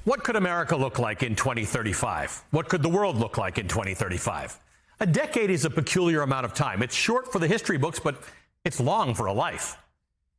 What could America look like in 2035? What could the world look like in 2035? A decade is a peculiar amount of time. It's short for the history books, but it's long for a life.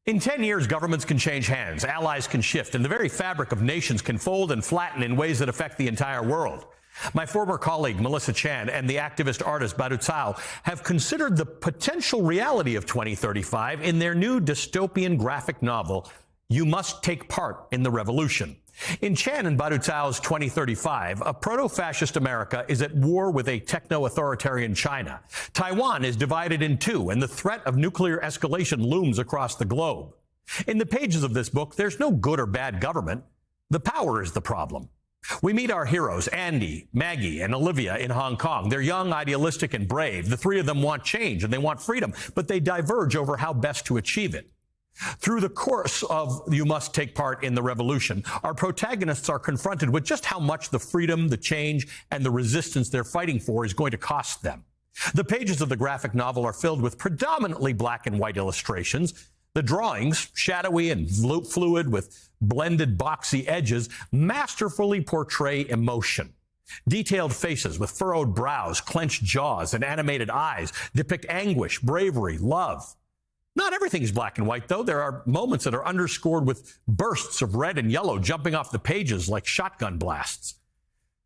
In 10 years, governments can change hands, allies can shift, and the very fabric of nations can fold and flatten in ways that affect the entire world. My former colleague, Melissa Chan, and the activist artist Badu Cao have considered the potential reality of 2035 in their new dystopian graphic novel, You Must Take Part in the Revolution. In Chan and Badu Cao's 2035, a proto-fascist America is at war with a techno-authoritarian China. Taiwan is divided in two, and the threat of nuclear escalation looms across the globe. In the pages of this book, there's no good or bad government. The power is the problem. We meet our heroes, Andy, Maggie, and Olivia in Hong Kong. They're young, idealistic, and brave. The three of them want change, and they want freedom, but they diverge over how best to achieve it. Through the course of You Must Take Part in the Revolution, our protagonists are confronted with just how much the freedom, the change, and the resistance they're fighting for is going to cost them. The pages of the graphic novel are filled with predominantly black and white illustrations. The drawings, shadowy and fluid with blended boxy edges, masterfully portray emotion. Detailed faces with furrowed brows, clenched jaws, and animated eyes depict anguish, bravery, love. Not everything is black and white, though. There are moments that are underscored with bursts of red and yellow jumping off the pages like shotgun blasts.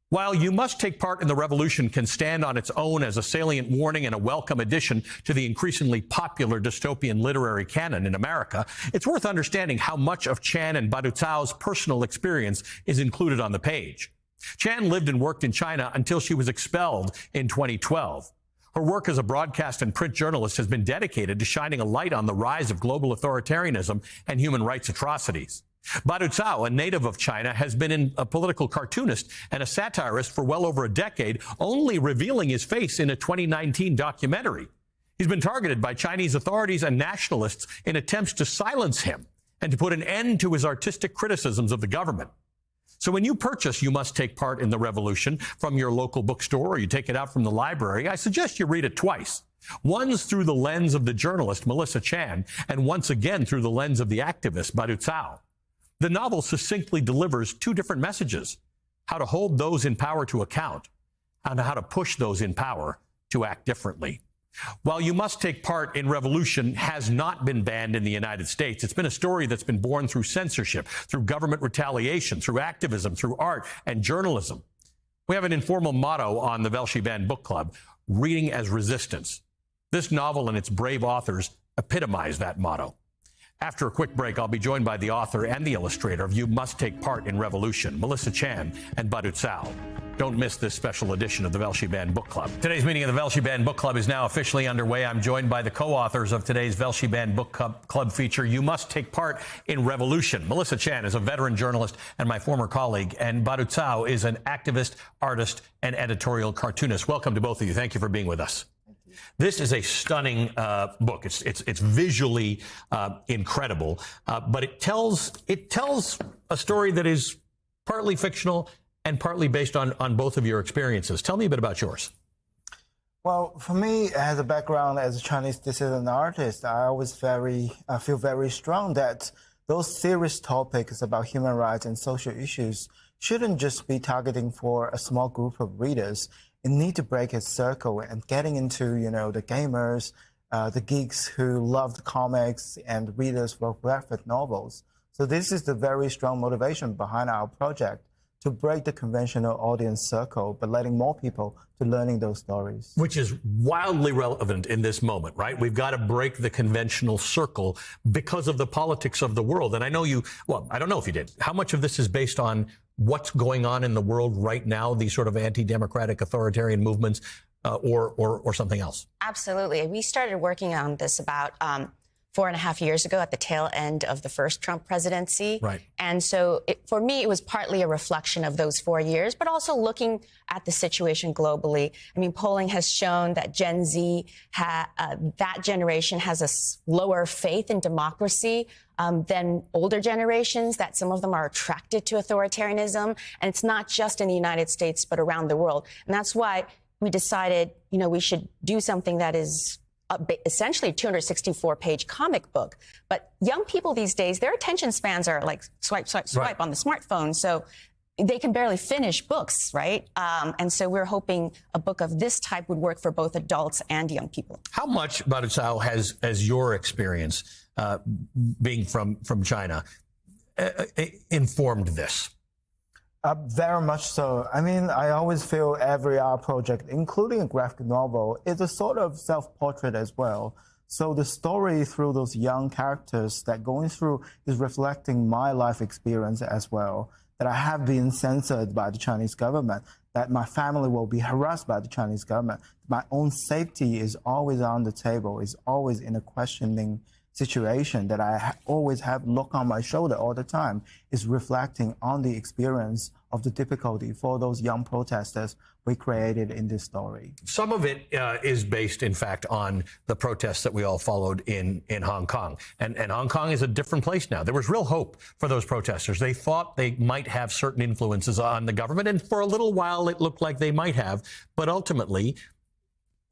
While You Must Take Part in the Revolution can stand on its own as a salient warning and a welcome addition to the increasingly popular dystopian literary canon in America, it's worth understanding how much of Chan and Badu Cao's personal experience is included on the page. Chan lived and worked in China until she was expelled in 2012. Her work as a broadcast and print journalist has been dedicated to shining a light on the rise of global authoritarianism and human rights atrocities. Badu Cao, a native of China, has been a political cartoonist and a satirist for well over a decade, only revealing his face in a 2019 documentary. He's been targeted by Chinese authorities and nationalists in attempts to silence him and to put an end to his artistic criticisms of the government. So when you purchase You Must Take Part in the Revolution from your local bookstore or you take it out from the library, I suggest you read it twice. Once through the lens of the journalist Melissa Chan, and once again through the lens of the activist Badu Cao. The novel succinctly delivers two different messages: how to hold those in power to account and how to push those in power to act differently. While You Must Take Part in Revolution has not been banned in the United States, it's been a story that's been born through censorship, through government retaliation, through activism, through art and journalism. We have an informal motto on the Velshi Band Book Club: reading as resistance. This novel and its brave authors epitomize that motto. After a quick break, I'll be joined by the author and the illustrator of You Must Take Part in Revolution, Melissa Chan and Badu Cao. Don't miss this special edition of the Velshi Band Book Club. Today's meeting of the Velshi Band Book Club is now officially underway. I'm joined by the co-authors of today's Velshi Band Book Club feature, You Must Take Part in Revolution. Melissa Chan is a veteran journalist and my former colleague, and Badu Cao is an activist, artist, and editorial cartoonist. Welcome to both of you. Thank you for being with us. This is a stunning book. It's visually incredible, but it tells a story that is partly fictional and partly based on both of your experiences. Tell me a bit about yours. Well, for me, as a background as a Chinese dissident artist, I always feel very strong that those serious topics about human rights and social issues shouldn't just be targeting for a small group of readers. It needs to break its circle and getting into, the gamers, the geeks who love the comics and readers for graphic novels. So this is the very strong motivation behind our project, to break the conventional audience circle, but letting more people to learning those stories. Which is wildly relevant in this moment, right? We've got to break the conventional circle because of the politics of the world. And I know I don't know if you did. How much of this is based on what's going on in the world right now, these sort of anti-democratic authoritarian movements, or something else? Absolutely. We started working on this about 4.5 years ago at the tail end of the first Trump presidency. Right. And so for me, it was partly a reflection of those 4 years, but also looking at the situation globally. I mean, polling has shown that Gen Z, that generation has a lower faith in democracy than older generations, that some of them are attracted to authoritarianism. And it's not just in the United States, but around the world. And that's why we decided, we should do something that is essentially a 264-page comic book. But young people these days, their attention spans are like swipe, swipe, swipe on the smartphone. So they can barely finish books, right? And so we're hoping a book of this type would work for both adults and young people. How much, Baruchao, has your experience being from China informed this? Very much so. I mean, I always feel every art project, including a graphic novel, is a sort of self-portrait as well. So the story through those young characters that going through is reflecting my life experience as well, that I have been censored by the Chinese government, that my family will be harassed by the Chinese government. My own safety is always on the table, is always in a questioning situation, that I always have look on my shoulder all the time, is reflecting on the experience of the difficulty for those young protesters we created in this story. Some of it is based, in fact, on the protests that we all followed in Hong Kong. And Hong Kong is a different place now. There was real hope for those protesters. They thought they might have certain influences on the government, and for a little while it looked like they might have. But ultimately,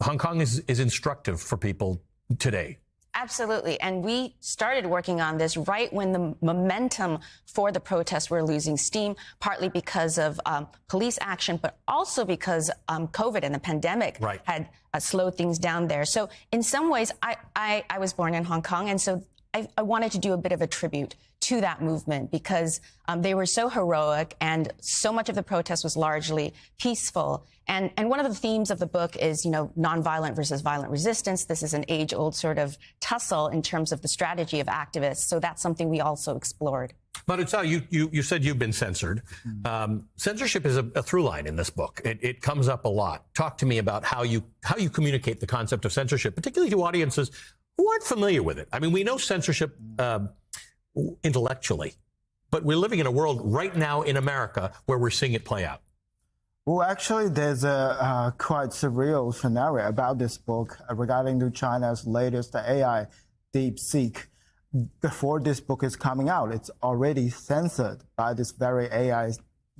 Hong Kong is instructive for people today. Absolutely. And we started working on this right when the momentum for the protests were losing steam, partly because of police action, but also because COVID and the pandemic had slowed things down there. So in some ways, I was born in Hong Kong, and so I wanted to do a bit of a tribute to that movement because they were so heroic and so much of the protest was largely peaceful. And one of the themes of the book is, you know, nonviolent versus violent resistance. This is an age-old sort of tussle in terms of the strategy of activists. So that's something we also explored. Baruchao, you said you've been censored. Censorship is a through line in this book. It comes up a lot. Talk to me about how you communicate the concept of censorship, particularly to audiences who aren't familiar with it. I mean, we know censorship intellectually, but we're living in a world right now in America where we're seeing it play out. Well, actually, there's a quite surreal scenario about this book regarding to China's latest AI, DeepSeek. Before this book is coming out, it's already censored by this very AI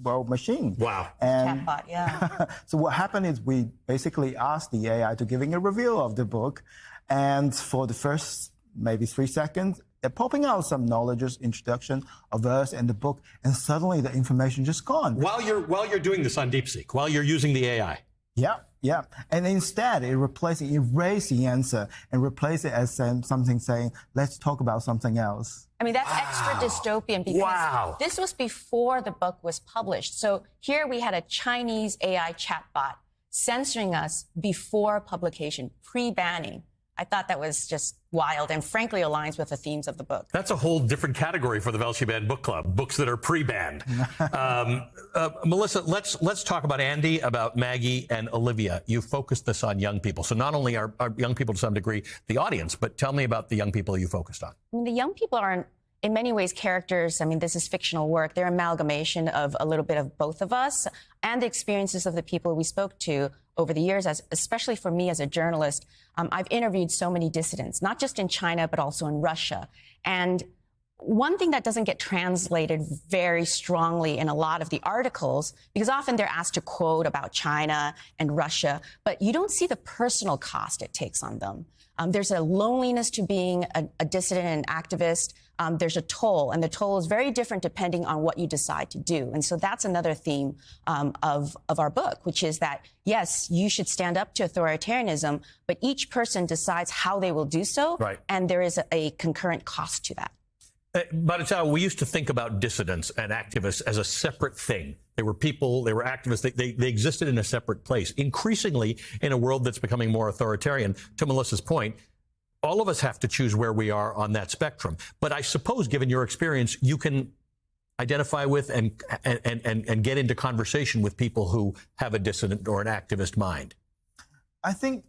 world machine. Wow. And Chatbot, yeah. so what happened is we basically asked the AI to giving a review of the book. And for the first maybe 3 seconds, they're popping out some knowledge, introduction of us and the book, and suddenly the information just gone. While you're doing this on DeepSeek, while you're using the AI. Yeah. And instead, it erased the answer and replace it as something saying, let's talk about something else. I mean, that's extra dystopian because this was before the book was published. So here we had a Chinese AI chatbot censoring us before publication, pre-banning. I thought that was just wild and frankly aligns with the themes of the book. That's a whole different category for the Velshi Book Club, books that are pre-banned. Melissa, let's talk about Andy, about Maggie and Olivia. You focused this on young people. So not only are young people to some degree the audience, but tell me about the young people you focused on. I mean, the young people are in many ways characters. I mean, this is fictional work. They're amalgamation of a little bit of both of us and the experiences of the people we spoke to over the years, especially for me as a journalist. I've interviewed so many dissidents, not just in China, but also in Russia. And one thing that doesn't get translated very strongly in a lot of the articles, because often they're asked to quote about China and Russia, but you don't see the personal cost it takes on them. There's a loneliness to being a dissident and activist. There's a toll, and the toll is very different depending on what you decide to do. And so that's another theme of our book, which is that, yes, you should stand up to authoritarianism, but each person decides how they will do so, and there is a concurrent cost to that. Baruchao, we used to think about dissidents and activists as a separate thing. They were people, they were activists, they existed in a separate place. Increasingly, in a world that's becoming more authoritarian, to Melissa's point, all of us have to choose where we are on that spectrum. But I suppose, given your experience, you can identify with and get into conversation with people who have a dissident or an activist mind. I think,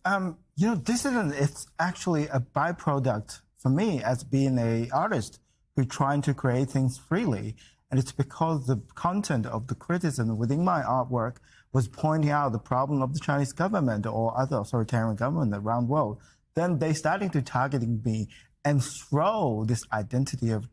dissident is actually a byproduct for me as being an artist who's trying to create things freely. And it's because the content of the criticism within my artwork was pointing out the problem of the Chinese government or other authoritarian government around the world. Then they started to targeting me and throw this identity of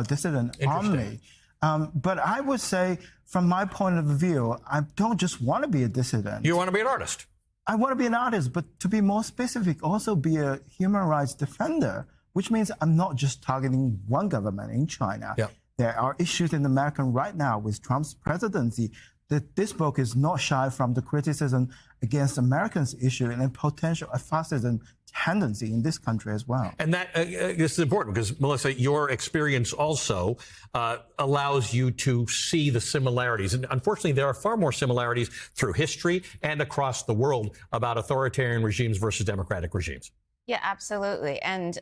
dissident on me. But I would say, from my point of view, I don't just want to be a dissident. You want to be an artist. I want to be an artist, but to be more specific, also be a human rights defender, which means I'm not just targeting one government in China. there are issues in America right now with Trump's presidency. That this book is not shy from the criticism against Americans' issue and a potential fascism tendency in this country as well. And that this is important because, Melissa, your experience also allows you to see the similarities. And unfortunately, there are far more similarities through history and across the world about authoritarian regimes versus democratic regimes. Yeah, absolutely. And,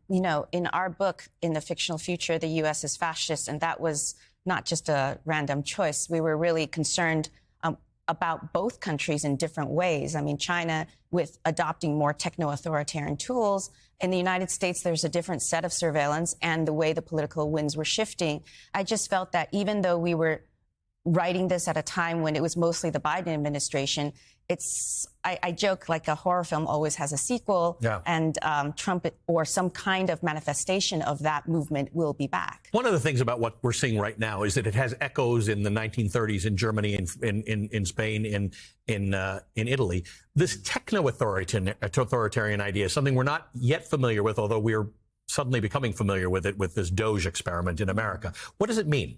you know, in our book, In the Fictional Future, the U.S. is Fascist, and that was not just a random choice. We were really concerned about both countries in different ways. I mean, China with adopting more techno-authoritarian tools. In the United States, there's a different set of surveillance and the way the political winds were shifting. I just felt that even though we were writing this at a time when it was mostly the Biden administration, I joke like a horror film always has a sequel, and Trump or some kind of manifestation of that movement will be back. One of the things about what we're seeing right now is that it has echoes in the 1930s in Germany, in Spain, in Italy. This techno-authoritarian idea is something we're not yet familiar with, although we're suddenly becoming familiar with it with this Doge experiment in America. What does it mean?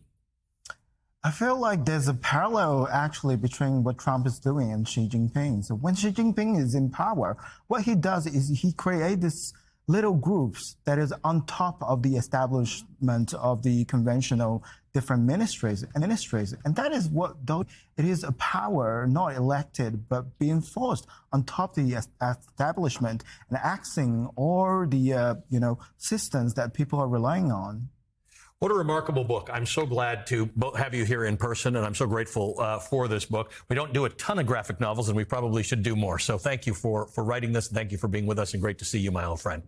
I feel like there's a parallel actually between what Trump is doing and Xi Jinping. So when Xi Jinping is in power, what he does is he creates these little groups that is on top of the establishment of the conventional different ministries. And that is what, though it is a power not elected, but being forced on top of the establishment and accessing all the, systems that people are relying on. What a remarkable book. I'm so glad to have you here in person, and I'm so grateful for this book. We don't do a ton of graphic novels, and we probably should do more. So thank you for writing this. Thank you for being with us, and great to see you, my old friend.